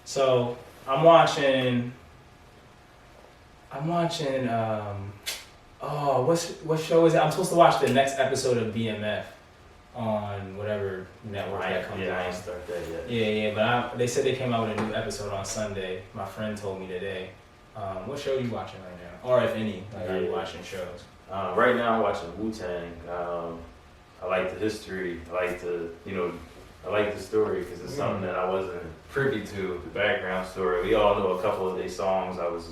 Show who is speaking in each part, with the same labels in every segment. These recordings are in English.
Speaker 1: So I'm watching. What show is it? I'm supposed to watch the next episode of BMF on whatever network that comes on.
Speaker 2: I ain't started that yet.
Speaker 1: Yeah, but they said they came out with a new episode on Sunday. My friend told me today. What show are you watching right now? Or if any, are you watching shows?
Speaker 2: Right now I'm watching WuTang. I like the history. I like the story because it's something that I wasn't privy to, the background story. We all know a couple of their songs. I was,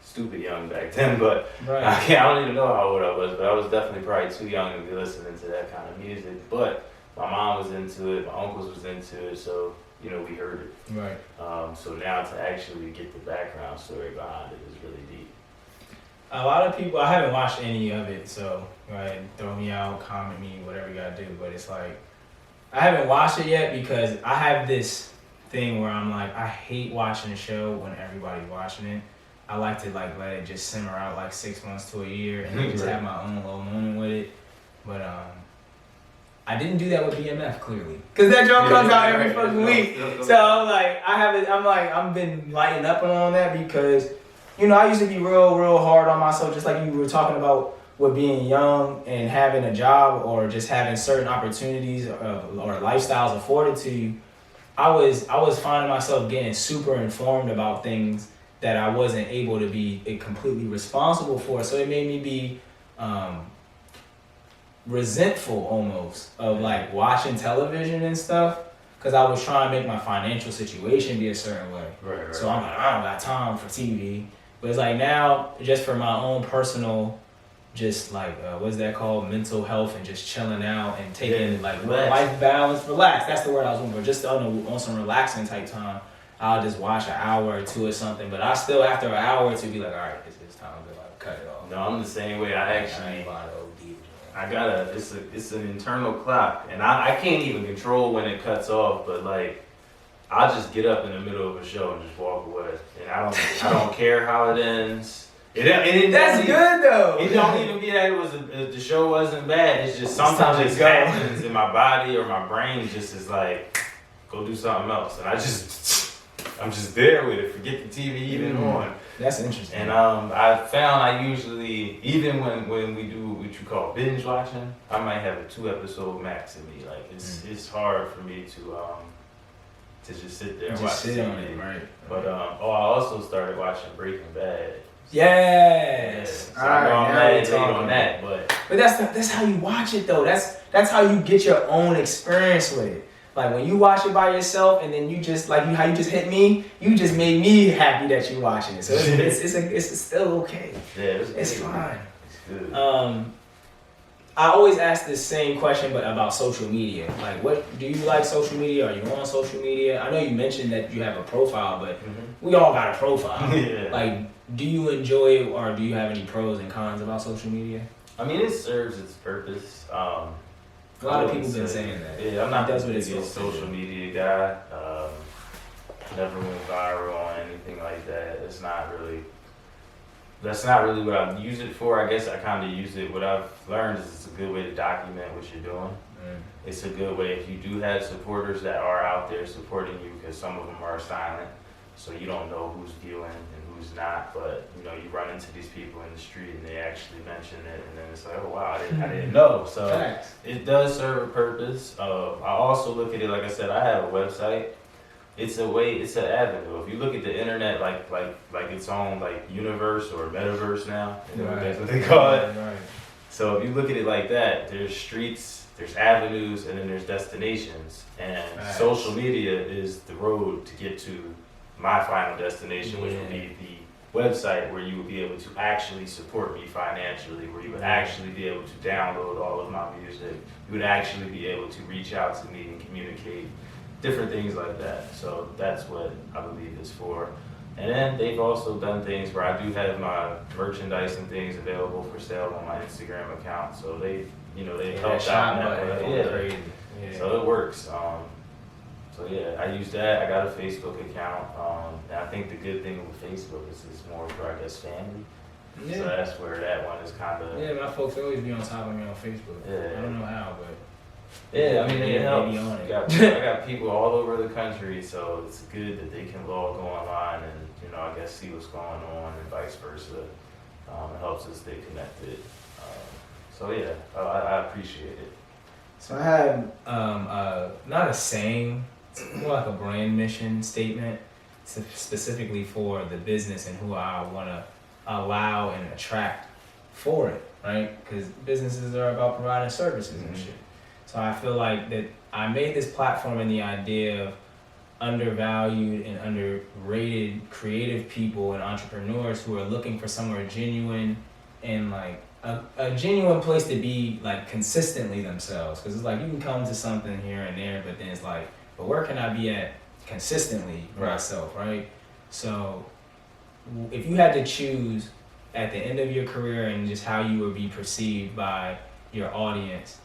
Speaker 2: stupid young back then, but
Speaker 1: Right.
Speaker 2: I don't even know how old I was, but I was definitely probably too young to be listening to that kind of music. But my mom was into it, my uncles was into it, so, we heard it.
Speaker 1: Right.
Speaker 2: So now to actually get the background story behind it is really deep.
Speaker 1: A lot of people, I haven't watched any of it, so, right, throw me out, comment me, whatever you gotta do, but it's like, I haven't watched it yet because I have this thing where I'm like, I hate watching a show when everybody's watching it. I like to let it just simmer out like 6 months to a year and then just have my own little moment with it. But I didn't do that with BMF clearly, cause that joke comes out every fucking week. So I've been lighting up on that because, I used to be real hard on myself, just like you were talking about with being young and having a job or just having certain opportunities or lifestyles afforded to you. I was finding myself getting super informed about things that I wasn't able to be completely responsible for. So it made me be resentful almost of like watching television and stuff because I was trying to make my financial situation be a certain way.
Speaker 2: Right.
Speaker 1: So I'm like, I don't got time for TV. But it's like now, just for my own personal, just like, what's that called? Mental health and just chilling out and taking life balance, relax. That's the word I was looking for. Just on some relaxing type time. I'll just watch an hour or two or something, but I still, after an hour or two, be like, all right, it's time to cut it off.
Speaker 2: No, I'm the same way. It's an internal clock, and I can't even control when it cuts off, but like, I'll just get up in the middle of a show and just walk away, and I don't care how it ends.
Speaker 1: That's good though.
Speaker 2: It don't even be that the show wasn't bad. It's just sometimes it happens in my body or my brain just is like, go do something else, and I'm just there with it. Forget the TV even on.
Speaker 1: That's interesting.
Speaker 2: And I found I usually, even when we do what you call binge watching, I might have a 2-episode max in me. Like it's hard for me to just sit there and watch TV.
Speaker 1: Right.
Speaker 2: But I also started watching Breaking Bad.
Speaker 1: Yes.
Speaker 2: So I'm late on that, but
Speaker 1: that's how you watch it though. That's how you get your own experience with it. Like when you watch it by yourself, and then you just how you just hit me, you just made me happy that you're watching it. So it's still okay.
Speaker 2: Yeah,
Speaker 1: it's fine.
Speaker 2: It's good.
Speaker 1: I always ask this same question, but about social media. Like, what do you like social media? Are you on social media? I know you mentioned that you have a profile, but we all got a profile.
Speaker 2: Yeah.
Speaker 1: Like, do you enjoy it, or do you have any pros and cons about social media?
Speaker 2: I mean, it serves its purpose.
Speaker 1: A lot of people have been saying that.
Speaker 2: Yeah, I'm not
Speaker 1: That's
Speaker 2: the
Speaker 1: what it's
Speaker 2: biggest
Speaker 1: supposed to
Speaker 2: social media guy. Never went viral on anything like that. That's not really what I use it for. I guess I kind of use it. What I've learned is it's a good way to document what you're doing. It's a good way if you do have supporters that are out there supporting you, because some of them are silent, so you don't know who's viewing and who's not. But you run into these people in the street and they actually mention it, and then it's like, oh wow, I didn't know. So it does serve a purpose. I also look at it, like I said, I have a website. It's an avenue. If you look at the internet like its own universe or metaverse now, that's what they call it.
Speaker 1: Right.
Speaker 2: So if you look at it like that, there's streets, there's avenues, and then there's destinations. And social media is the road to get to my final destination, which would be the website where you would be able to actually support me financially, where you would actually be able to download all of my music. You would actually be able to reach out to me and communicate. Different things like that. So that's what I believe it's for. And then they've also done things where I do have my merchandise and things available for sale on my Instagram account. So they've helped out in that way. Yeah. So it works. So yeah, I use that. I got a Facebook account. And I think the good thing with Facebook is it's more for, I guess, family. Yeah. So that's where that one is kind of.
Speaker 1: Yeah, my folks always be on top of me on Facebook.
Speaker 2: Yeah.
Speaker 1: I don't know how, but.
Speaker 2: Yeah, I mean,
Speaker 1: Maybe
Speaker 2: it helps.
Speaker 1: on it.
Speaker 2: I got people all over the country, so it's good that they can all go online and, I guess see what's going on and vice versa. It helps us stay connected. So yeah, I appreciate it.
Speaker 1: So I had not a saying, it's more like a brand mission statement, specifically for the business and who I want to allow and attract for it, right? Because businesses are about providing services and shit. So I feel like that I made this platform in the idea of undervalued and underrated creative people and entrepreneurs who are looking for somewhere genuine and like a genuine place to be like consistently themselves. Because it's like you can come to something here and there, but then it's like, but where can I be at consistently myself, right? So if you had to choose at the end of your career and just how you would be perceived by your audience,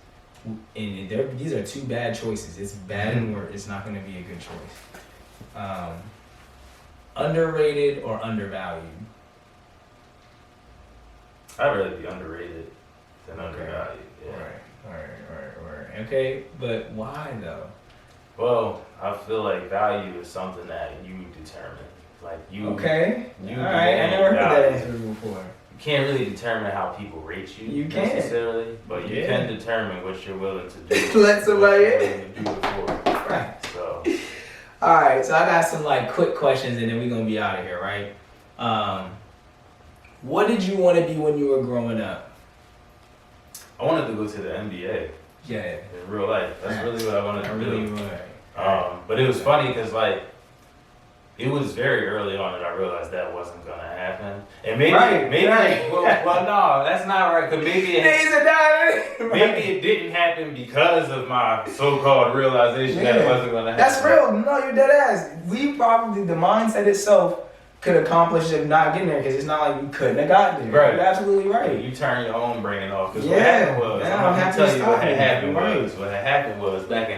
Speaker 1: and these are two bad choices. It's bad and worse. It's not going to be a good choice. Underrated or undervalued?
Speaker 2: I'd rather be underrated than undervalued. Yeah.
Speaker 1: Right. Okay, but why though?
Speaker 2: Well, I feel like value is something that you determine. Like you.
Speaker 1: Okay.
Speaker 2: You
Speaker 1: all right. I never heard that answer before.
Speaker 2: You can't really determine how people rate you.
Speaker 1: You can't
Speaker 2: necessarily, but you can determine what you're willing to do.
Speaker 1: Let somebody in.
Speaker 2: Do it for.
Speaker 1: Right.
Speaker 2: So.
Speaker 1: All right. So I got some like quick questions, and then we're gonna be out of here, right? What did you want to be when you were growing up?
Speaker 2: I wanted to go to the NBA.
Speaker 1: Yeah.
Speaker 2: In real life, that's really what I wanted to do.
Speaker 1: Right.
Speaker 2: But it was funny because like. It was very early on that I realized that wasn't gonna happen, and maybe, well, no, that's not right. Cause maybe it didn't happen because of my so-called realization that it wasn't gonna happen.
Speaker 1: That's real. No, you're dead ass. We probably the mindset itself could accomplish it not getting there because it's not like you couldn't have gotten there.
Speaker 2: Right.
Speaker 1: You're absolutely right.
Speaker 2: You turn your own brain off. Because what happened was, I'm gonna tell you what had happened was. What had happened was back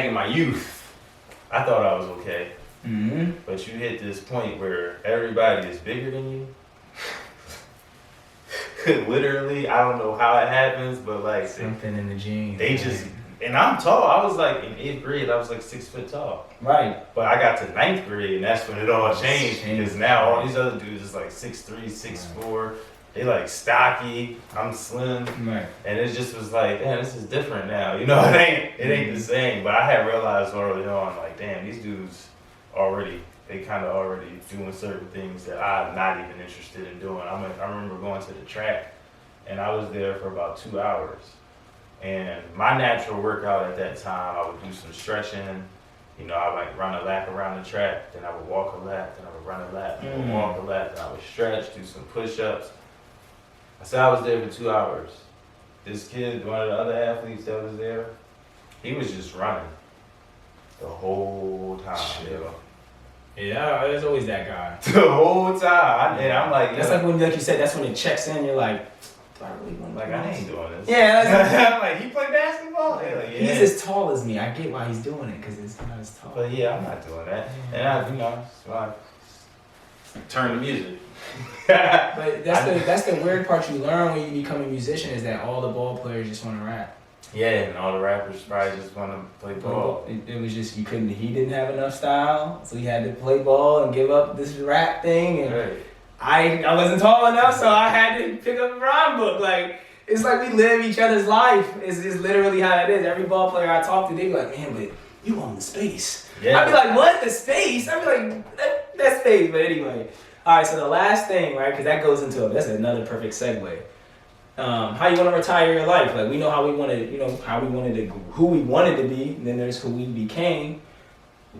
Speaker 2: in my youth, I thought I was okay.
Speaker 1: Mm-hmm.
Speaker 2: But you hit this point where everybody is bigger than you. Literally, I don't know how it happens, but like
Speaker 1: something in the genes.
Speaker 2: They just, and I'm tall. I was like in 8th grade, I was like 6 foot tall.
Speaker 1: Right.
Speaker 2: But I got to 9th grade, and that's when it all changed because now all these other dudes is like 6'3", 6'4". They like stocky. I'm slim.
Speaker 1: Right.
Speaker 2: And it just was like, damn, this is different now. It ain't the same. But I had realized early on, like, damn, these dudes. They kind of already doing certain things that I'm not even interested in doing. I remember going to the track, and I was there for about 2 hours. And my natural workout at that time, I would do some stretching. I might run a lap around the track, then I would walk a lap, then I would run a lap, then I would walk a lap, then I would stretch, do some push-ups. I said I was there for 2 hours. This kid, one of the other athletes that was there, he was just running the whole time.
Speaker 1: Yeah, there's always that guy.
Speaker 2: The whole time. And I'm like,
Speaker 1: that's like when, like you said, that's when it checks in. You're like, do I really want to
Speaker 2: like, I ain't doing this.
Speaker 1: Yeah.
Speaker 2: I'm like, he play basketball? Like, yeah.
Speaker 1: He's as tall as me. I get why he's doing it because it's not as tall.
Speaker 2: But yeah, I'm not doing that. And so I turn the music.
Speaker 1: But that's the weird part you learn when you become a musician is that all the ball players just want to rap.
Speaker 2: Yeah, and all the rappers probably just want to play ball.
Speaker 1: It was just he didn't have enough style, so he had to play ball and give up this rap thing. And
Speaker 2: right.
Speaker 1: I wasn't tall enough, so I had to pick up a rhyme book. Like it's like we live each other's life. It's literally how it is. Every ball player I talk to, they be like, man, but you own the space. Yeah. I'd be like, what? The space? I'd be like, that space. But anyway, all right. So the last thing, right? Because that goes into that's another perfect segue. How you want to retire your life? Like we know how we wanted, who we wanted to be, and then there's who we became.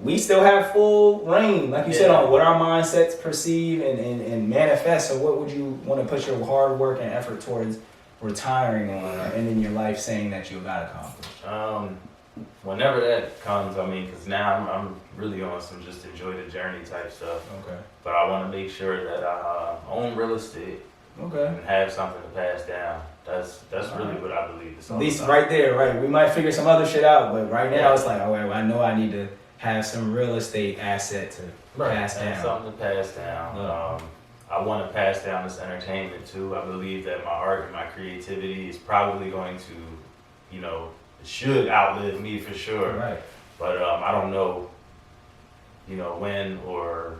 Speaker 1: We still have full reign, like you said, on what our mindsets perceive and manifest. So what would you want to put your hard work and effort towards retiring on, or ending your life saying that you got accomplished?
Speaker 2: Whenever that comes, because now I'm really on some just enjoy the journey type stuff.
Speaker 1: Okay.
Speaker 2: But I want to make sure that I own real estate.
Speaker 1: Okay.
Speaker 2: And have something to pass down. That's really what I believe.
Speaker 1: At least right there, right? We might figure some other shit out, but right now it's like, all right, well, I know I need to have some real estate asset to pass down.
Speaker 2: Something to pass down. I want to pass down this entertainment too. I believe that my art and my creativity is probably going to, should outlive me for sure.
Speaker 1: Right.
Speaker 2: But I don't know, when or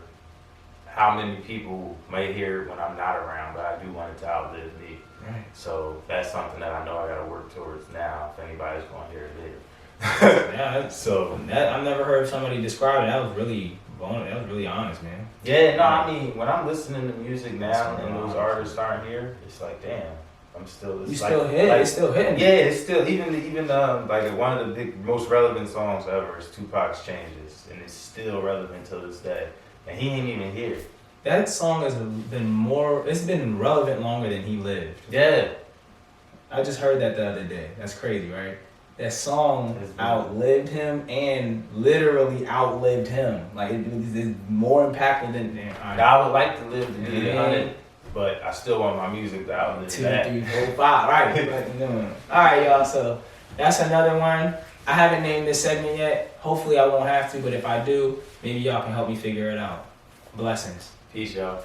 Speaker 2: how many people may hear it when I'm not around, but I do want it to outlive me.
Speaker 1: Right.
Speaker 2: So that's something that I know I gotta work towards now if anybody's gonna hear it later.
Speaker 1: Yeah.
Speaker 2: So
Speaker 1: That I've never heard somebody describe it. That was really honest, man.
Speaker 2: yeah, no, I mean when I'm listening to music now
Speaker 1: That's
Speaker 2: and those
Speaker 1: honest.
Speaker 2: artists aren't here, it's like damn, I'm still. It's
Speaker 1: You
Speaker 2: like,
Speaker 1: still hit.
Speaker 2: like,
Speaker 1: It's still hitting.
Speaker 2: Yeah, it's still even like one of the most relevant songs ever is Tupac's Changes, and it's still relevant to this day. And he ain't even here.
Speaker 1: That song has been it's been relevant longer than he lived.
Speaker 2: Yeah.
Speaker 1: I just heard that the other day. That's crazy, right? That song outlived him and literally outlived him. Like it's more impactful than
Speaker 2: Now, I would like to live to be 100, but I still want my music to outlive
Speaker 1: 2,
Speaker 2: that.
Speaker 1: 3, 4, 5. Right. All right, y'all. So that's another one. I haven't named this segment yet. Hopefully I won't have to, but if I do, maybe y'all can help me figure it out. Blessings.
Speaker 2: Peace, y'all.